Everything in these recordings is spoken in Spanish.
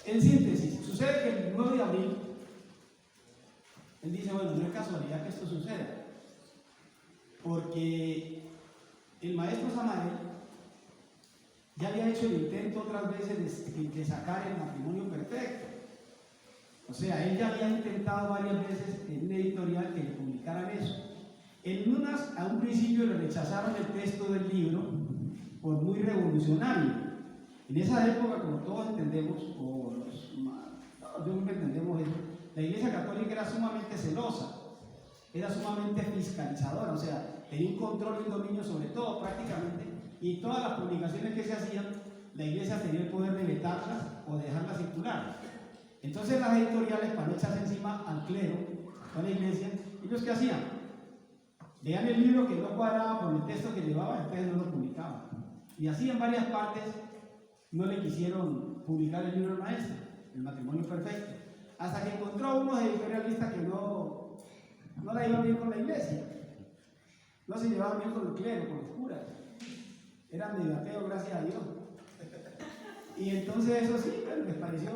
En síntesis, sucede que el 9 de abril, él dice, bueno, no es casualidad que esto suceda, porque el maestro Samael ya había hecho el intento otras veces de sacar el matrimonio perfecto. O sea, él ya había intentado varias veces en un editorial que le publicaran eso. En unas, a un principio le rechazaron el texto del libro por muy revolucionario. En esa época, como todos entendemos, o todos yo creo que entendemos eso, la Iglesia Católica era sumamente celosa, era sumamente fiscalizadora, o sea, tenía un control y un dominio sobre todo prácticamente, y todas las publicaciones que se hacían, la Iglesia tenía el poder de vetarlas o de dejarlas circular. Entonces las editoriales, para no echarse encima al clero, a la Iglesia, ¿ellos qué hacían? Veían el libro que no cuadraba con el texto que llevaba, entonces no lo publicaban. Y así en varias partes no le quisieron publicar el libro del maestro, El matrimonio perfecto, hasta que encontró unos editorialistas que no la iban bien con la Iglesia, no se llevaban bien con el clero, con los curas, eran medio ateos, gracias a Dios. Y entonces eso sí, bueno, les pareció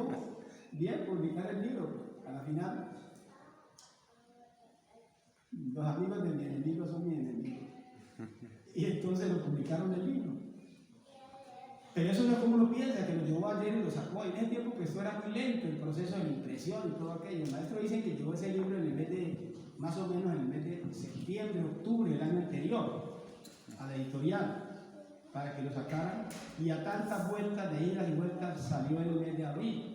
bien publicar el libro. A la final, los amigos de mi enemigo son mi enemigo. Y entonces lo publicaron el libro. Pero eso no es como uno piensa, que lo llevó ayer y lo sacó. En ese tiempo que esto era muy lento, el proceso de la impresión y todo aquello. El maestro dice que llevó ese libro en el mes de, más o menos en el mes de septiembre, octubre del año anterior, a la editorial, para que lo sacaran. Y a tantas vueltas de idas y vueltas salió en el mes de abril.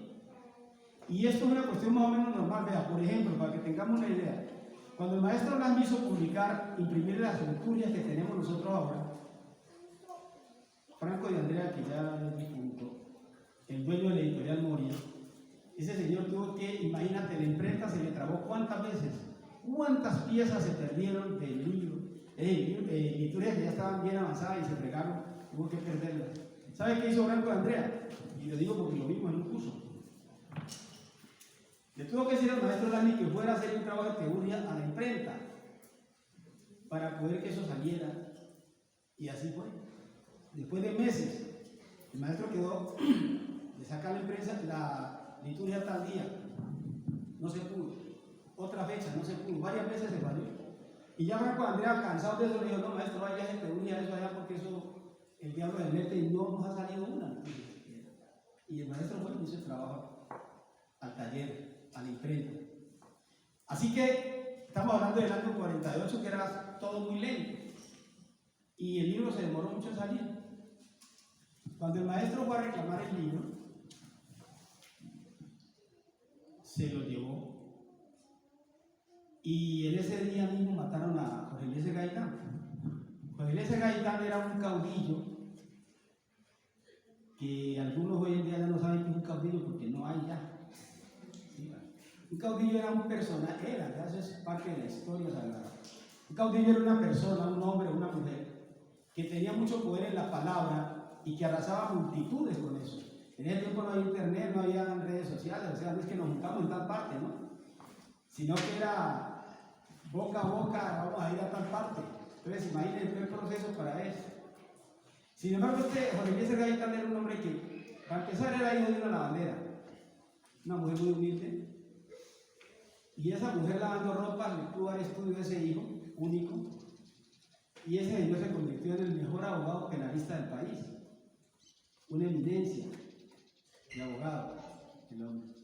Y esto es una cuestión más o menos normal. Vea, por ejemplo, para que tengamos una idea, cuando el maestro Blas hizo publicar, imprimir las lecturas que tenemos nosotros ahora, Franco de Andrea, que ya es difunto, el dueño de la editorial Moria, ese señor tuvo que, imagínate, la imprenta se le trabó cuántas veces, cuántas piezas se perdieron del libro, lecturas que ya estaban bien avanzadas y se fregaron, tuvo que perderlas. ¿Sabe qué hizo Franco de Andrea? Y lo digo porque lo vimos en un curso. Le tuvo que decir al maestro Lani que fuera a hacer un trabajo de teoría a la imprenta para poder que eso saliera, y así fue. Después de meses, el maestro quedó de sacar la imprensa, la liturgia tal día, no se pudo, otra fecha, no se pudo, varias veces se falló. Y ya Franco Andrea, cansado de eso, le dijo, no maestro, vaya a teoría eso allá porque eso, el diablo le mete y no nos ha salido una. Y el maestro fue y hizo el trabajo al taller, a la imprenta. Así que estamos hablando del año 48, que era todo muy lento, y el libro se demoró mucho en salir. Cuando el maestro fue a reclamar el libro, se lo llevó, y en ese día mismo mataron a Jorge Eliezer Gaitán. Jorge Eliezer Gaitán era un caudillo que algunos hoy en día ya no saben que es un caudillo porque no hay ya. ¿Sí? Un caudillo era un personaje, ya eso es parte de la historia sagrada. Un caudillo era una persona, un hombre, una mujer, que tenía mucho poder en la palabra y que arrasaba multitudes con eso. En ese tiempo no había internet, no había redes sociales, o sea, no es que nos juntamos en tal parte, ¿no? Sino que era boca a boca, vamos a ir a tal parte. Entonces, imagínense el proceso para eso. Sin embargo, Jorge Eliezer Gaitán era un hombre que, para empezar, era hijo de una lavandera, una mujer muy humilde, y esa mujer lavando ropa le pudo dar estudio a ese hijo único, y ese señor se convirtió en el mejor abogado penalista del país, una eminencia de abogado, el hombre.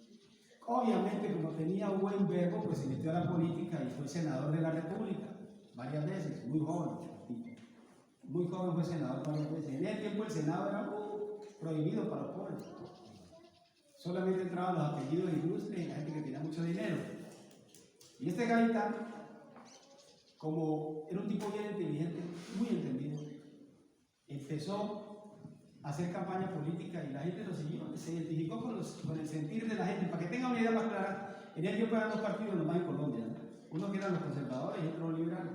Obviamente, como tenía un buen verbo, pues se metió a la política y fue senador de la República varias veces, muy joven. Muy joven fue senador varias veces. En ese tiempo el Senado era prohibido para los pobres. Solamente entraban los apellidos ilustres y la gente que tenía mucho dinero. Y este Gaitán, como era un tipo bien inteligente, muy entendido, empezó a hacer campaña política y la gente lo siguió, se identificó con el sentir de la gente. Para que tengan una idea más clara, en el tiempo eran dos partidos nomás en Colombia, ¿no? Uno que eran los conservadores y otro los liberales.